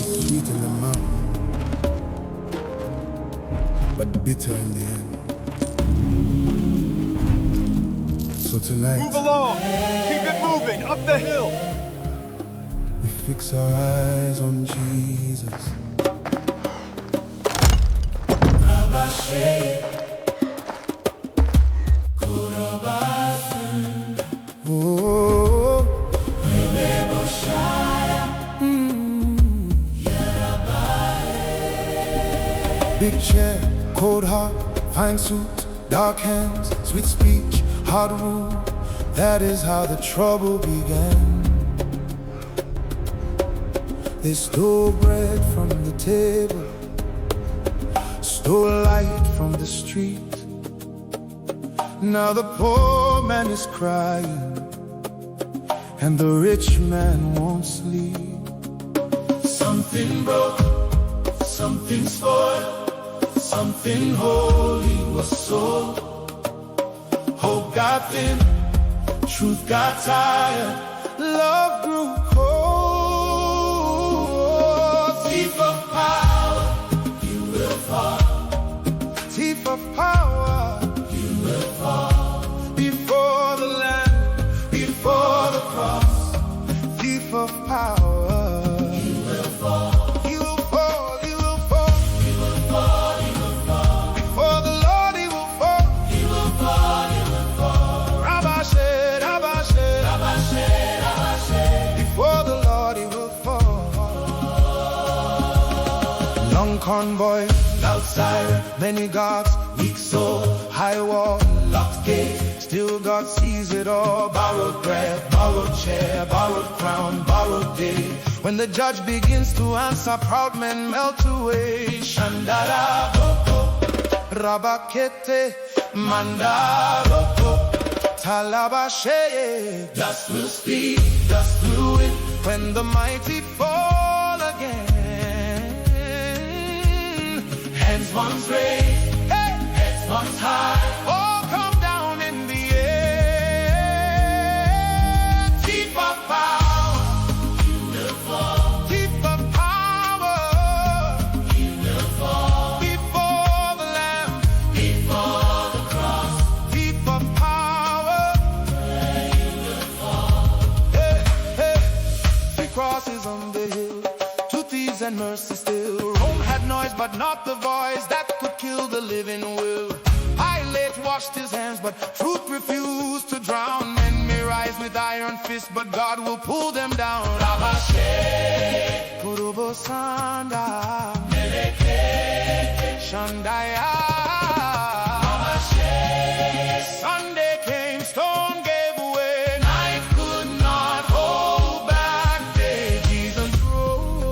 sweet in the mouth, but bitter in the end. So tonight, move along, keep it moving, up the hill. we fix our eyes on Jesus. Oh, big chair, cold heart, fine suit, dark hands, sweet speech, hard rule. That is how the trouble began. They stole bread from the table, stole light from the street. Now the poor man is crying, and the rich man won't sleep. Something broke, something spoiled, something holy was sold. Hope got thin, truth got tired, love grew cold. Thief of power, you will fall. Thief of power, you will fall. Before the Lamb, before the cross. Thief of power, you will fall. You will fall, you will fall. You will fall, you will fall. Before the Lord he will fall. He will fall, he will fall. Rabashe, Rabashe, Rabashe, Rabashe. Before the Lord he will fall. Long convoy, loud siren, many gods, weak soul, high wall, locked gate. Still God sees it all. Borrowed bread, borrowed chair, borrowed crown, borrowed day. When the judge begins to answer, proud men melt away. Shandara boko, rabakete, mandaroko, talabashe. Dust will speak, dust will win. When the mighty fall again. Hands once raised, hey, heads once high. All come down in the air. Thief of power, you will fall. Thief of power, you will fall. Before the Lamb, before the cross. Thief of power, you will fall. Hey, hey. 3 crosses on the hill, 2 thieves and mercy still. Rome had noise but not the voice that could kill the living will. Pilate washed his hands, but truth refused to drown. Men may rise with iron fists, but God will pull them down. Rabashe, Kurubo Sanda, Meleke, Shandaya. Rabashe, Sunday came, stone gave way. Night could not hold back day. Jesus rose.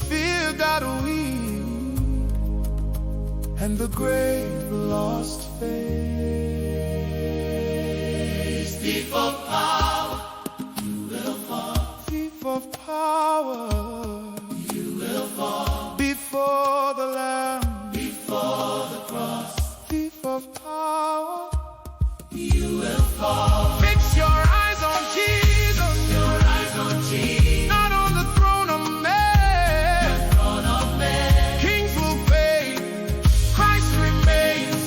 Fear got weak, and the grave lost face. Thief of power, you will fall. Thief of power, you will fall. Before the Lamb, before the cross. Thief of power, you will fall. Fix your eyes on Jesus. Your eyes on Jesus. Not on the throne of man. The throne of man. Kings will fade, Christ remains.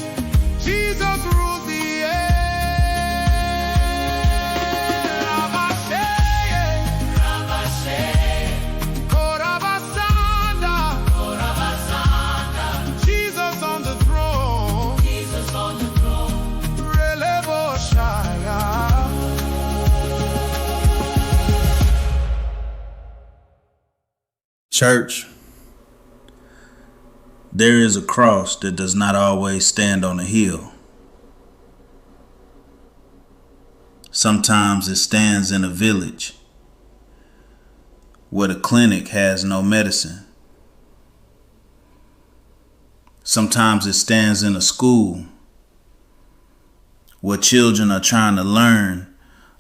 Jesus rules the air. Rabashe, Rabashe, Korabasanda, Korabasanda. Jesus on the throne. Jesus on the throne. Relevo Shaya. Church, there is a cross that does not always stand on a hill. Sometimes it stands in a village where the clinic has no medicine. Sometimes it stands in a school where children are trying to learn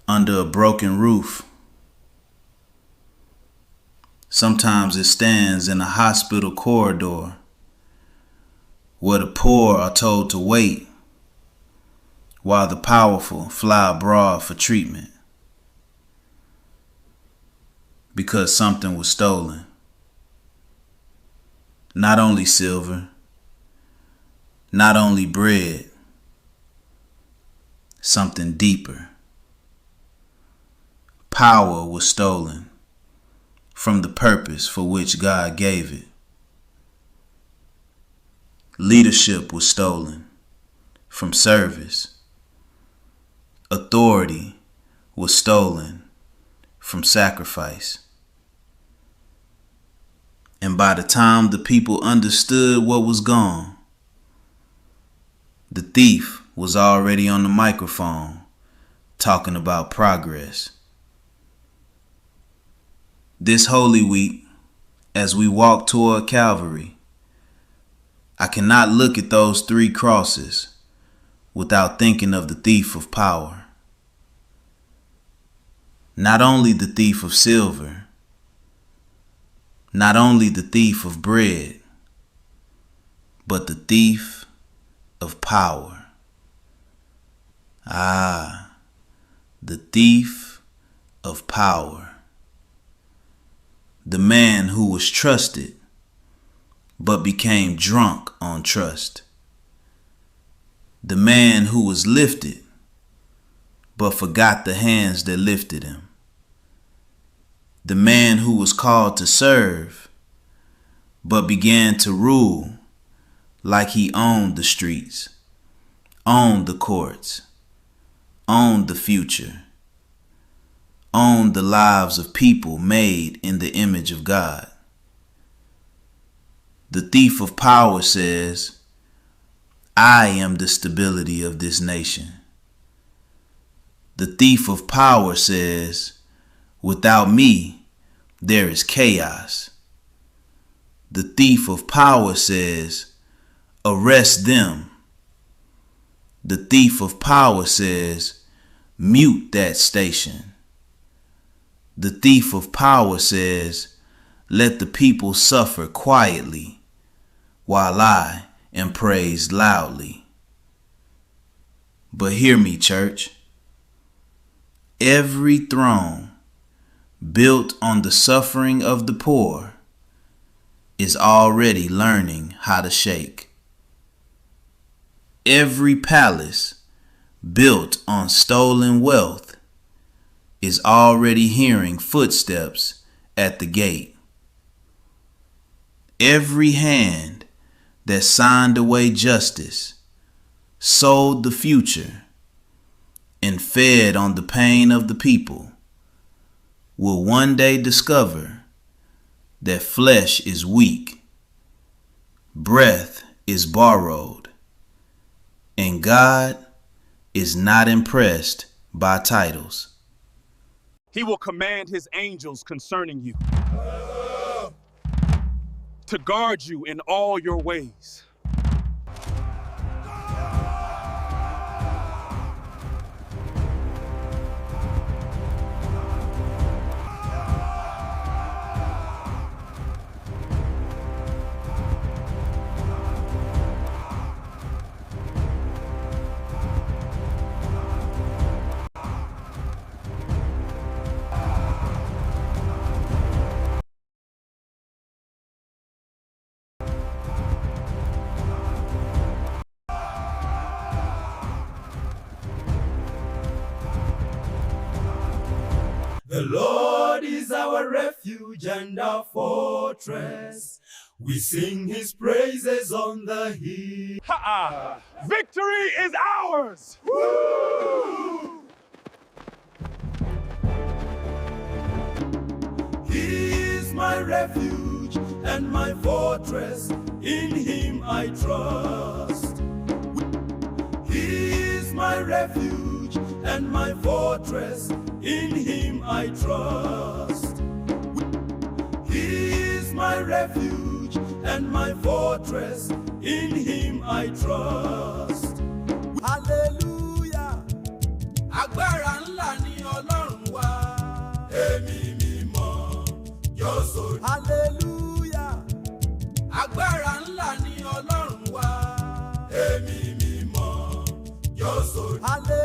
under a broken roof. Sometimes it stands in a hospital corridor where the poor are told to wait while the powerful fly abroad for treatment. because something was stolen. Not only silver, not only bread, something deeper. Power was stolen from the purpose for which God gave it. Leadership was stolen from service. Authority was stolen from sacrifice. And by the time the people understood what was gone, the thief was already on the microphone talking about progress. This Holy Week, as we walk toward Calvary, I cannot look at those 3 crosses without thinking of the thief of power. Not only the thief of silver, not only the thief of bread, but the thief of power. The thief of power. The man who was trusted but became drunk on trust. The man who was lifted but forgot the hands that lifted him. The man who was called to serve but began to rule like he owned the streets, owned the courts, owned the future, owned the lives of people made in the image of God. The thief of power says, I am the stability of this nation. The thief of power says, without me, there is chaos. The thief of power says, arrest them. The thief of power says, mute that station. The thief of power says, let the people suffer quietly while I am praised loudly. But hear me, church. Every throne built on the suffering of the poor is already learning how to shake. Every palace built on stolen wealth is already hearing footsteps at the gate. Every hand that signed away justice, sold the future, and fed on the pain of the people will one day discover that flesh is weak, breath is borrowed, and God is not impressed by titles. He will command his angels concerning you to guard you in all your ways. The Lord is our refuge and our fortress. We sing his praises on the hill. Ha-ah! Victory is ours! Woo! He is my refuge and my fortress. In him I trust. He is my refuge and my fortress. In him I trust. He is my refuge and my fortress. In him I trust. Hallelujah. Agbára ńlá ni Ọlọ́run wa. Èmi mímọ́ yóò sọ. Hallelujah. Agbára ńlá ni Ọlọ́run wa. Èmi mímọ́ yóò sọ. Hallelujah.